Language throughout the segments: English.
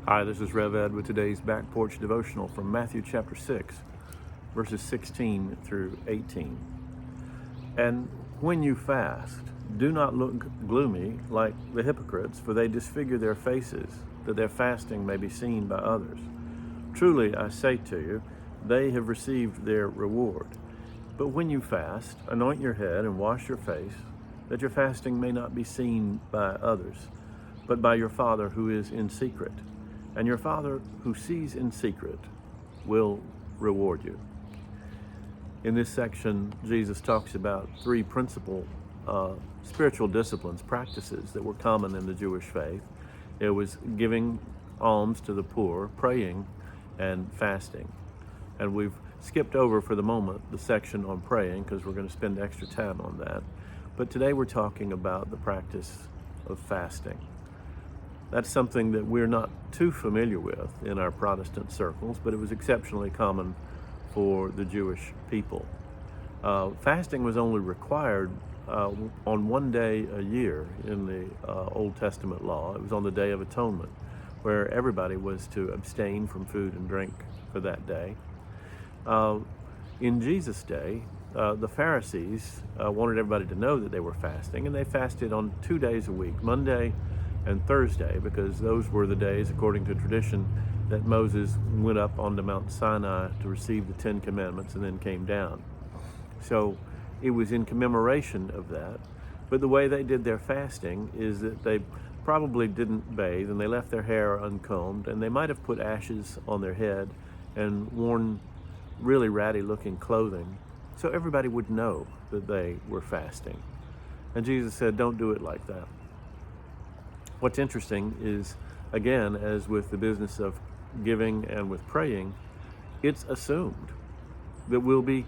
Hi, this is Rev Ed with today's Back Porch Devotional from Matthew chapter 6, verses 16 through 18. And when you fast, do not look gloomy like the hypocrites, for they disfigure their faces, that their fasting may be seen by others. Truly, I say to you, they have received their reward. But when you fast, anoint your head and wash your face, that your fasting may not be seen by others, but by your Father who is in secret. And your Father who sees in secret will reward you. In this section, Jesus talks about three principal spiritual disciplines, practices that were common in the Jewish faith. It was giving alms to the poor, praying, and fasting. And we've skipped over for the moment the section on praying because we're going to spend extra time on that. But today we're talking about the practice of fasting. That's something that we're not too familiar with in our Protestant circles, but it was exceptionally common for the Jewish people. Fasting was only required on one day a year in the Old Testament law. It was on the Day of Atonement, where everybody was to abstain from food and drink for that day. In Jesus' day, the Pharisees wanted everybody to know that they were fasting, and they fasted on 2 days a week, Monday and Thursday, because those were the days, according to tradition, that Moses went up onto Mount Sinai to receive the 10 Commandments and then came down. So it was in commemoration of that. But the way they did their fasting is that they probably didn't bathe, and they left their hair uncombed, and they might have put ashes on their head and worn really ratty looking clothing, so everybody would know that they were fasting. And Jesus said, don't do it like that. What's interesting is, again, as with the business of giving and with praying, it's assumed that we'll be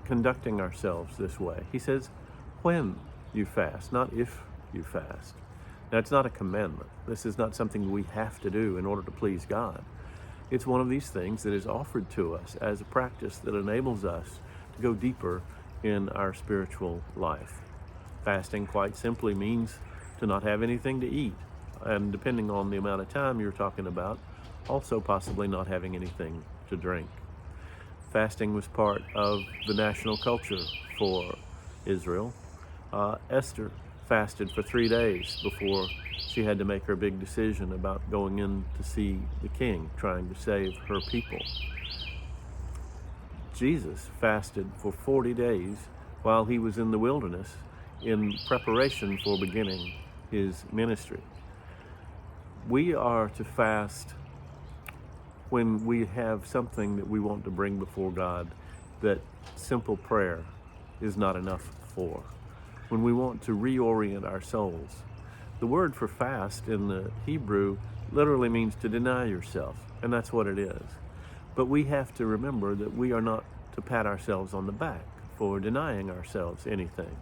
conducting ourselves this way. He says, when you fast, not if you fast. Now, it's not a commandment. This is not something we have to do in order to please God. It's one of these things that is offered to us as a practice that enables us to go deeper in our spiritual life. Fasting, quite simply, means to not have anything to eat. And depending on the amount of time you're talking about, also possibly not having anything to drink. Fasting was part of the national culture for Israel. Esther fasted for 3 days before she had to make her big decision about going in to see the king, trying to save her people. Jesus fasted for 40 days while he was in the wilderness in preparation for beginning his ministry. We are to fast when we have something that we want to bring before God that simple prayer is not enough for. When we want to reorient our souls. The word for fast in the Hebrew literally means to deny yourself, and that's what it is. But we have to remember that we are not to pat ourselves on the back for denying ourselves anything.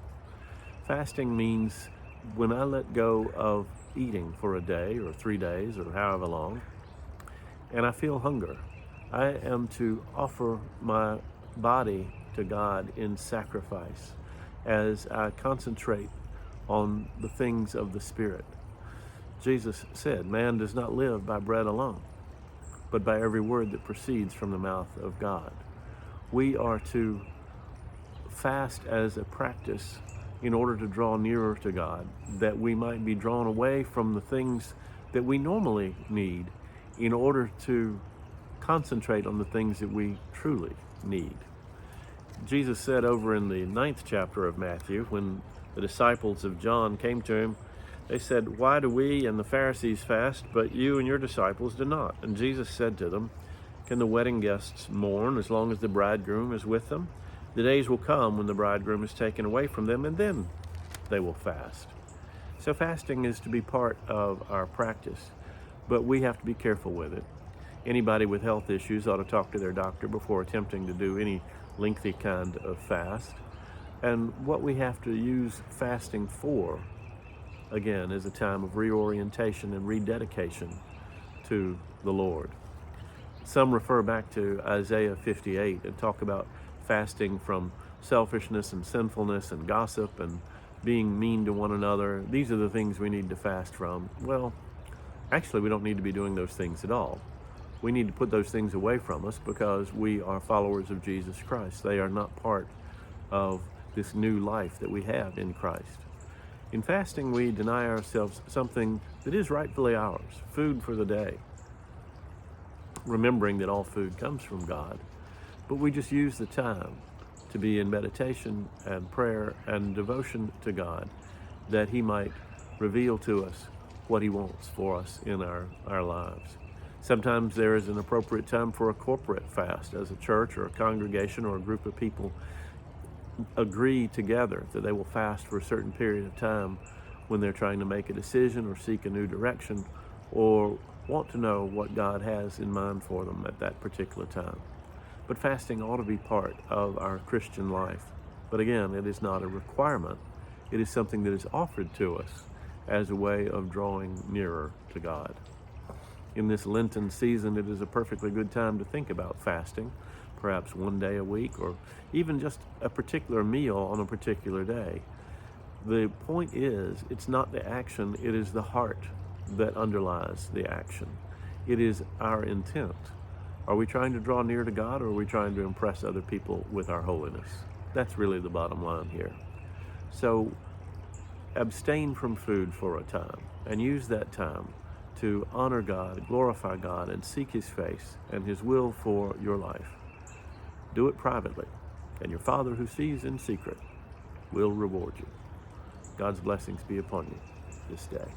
Fasting means when I let go of eating for a day or 3 days or however long, and I feel hunger, I am to offer my body to God in sacrifice as I concentrate on the things of the Spirit. Jesus said, man does not live by bread alone, but by every word that proceeds from the mouth of God. We are to fast as a practice in order to draw nearer to God, that we might be drawn away from the things that we normally need in order to concentrate on the things that we truly need. Jesus said over in the 9th chapter of Matthew, when the disciples of John came to him, they said, why do we and the Pharisees fast, but you and your disciples do not? And Jesus said to them, can the wedding guests mourn as long as the bridegroom is with them? The days will come when the bridegroom is taken away from them, and then they will fast. So fasting is to be part of our practice, but we have to be careful with it. Anybody with health issues ought to talk to their doctor before attempting to do any lengthy kind of fast. And what we have to use fasting for, again, is a time of reorientation and rededication to the Lord. Some refer back to Isaiah 58 and talk about fasting from selfishness and sinfulness and gossip and being mean to one another. These are the things we need to fast from. Well, Actually, we don't need to be doing those things at all. We need to put those things away from us because we are followers of Jesus Christ. They are not part of this new life that we have in Christ. In fasting, we deny ourselves something that is rightfully ours, food for the day, remembering that all food comes from God. But we just use the time to be in meditation and prayer and devotion to God, that He might reveal to us what He wants for us in our lives. Sometimes there is an appropriate time for a corporate fast, as a church or a congregation or a group of people agree together that they will fast for a certain period of time when they're trying to make a decision or seek a new direction or want to know what God has in mind for them at that particular time. But fasting ought to be part of our Christian life. But again, it is not a requirement. It is something that is offered to us as a way of drawing nearer to God. In this Lenten season, it is a perfectly good time to think about fasting, perhaps one day a week, or even just a particular meal on a particular day. The point is, it's not the action, it is the heart that underlies the action. It is our intent. Are we trying to draw near to God, or are we trying to impress other people with our holiness? That's really the bottom line here. So abstain from food for a time and use that time to honor God, glorify God, and seek His face and His will for your life. Do it privately, and your Father who sees in secret will reward you. God's blessings be upon you this day.